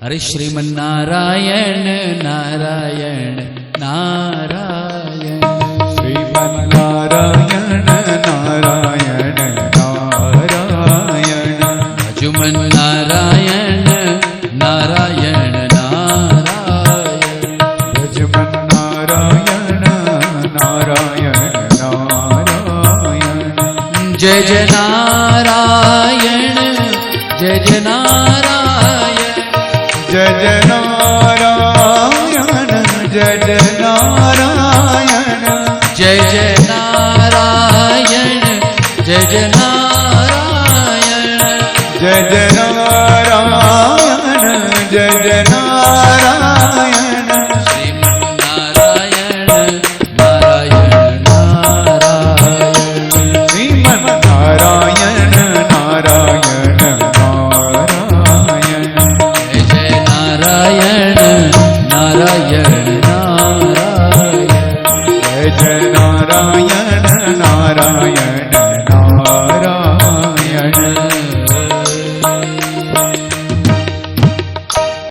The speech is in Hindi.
अरे श्रीमन्नारायण नारायण नारायण, श्रीमन्नारायण नारायण नारायण, भजमन्नारायण नारायण नारायण, भजमन्नारायण नारायण नारायण, जय जय नारायण जय जय नारायण, जय जय नारायण जय जय नारायण, जय जय नारायण जय जय नारायण, जय जय नारायण जय जय नारायण।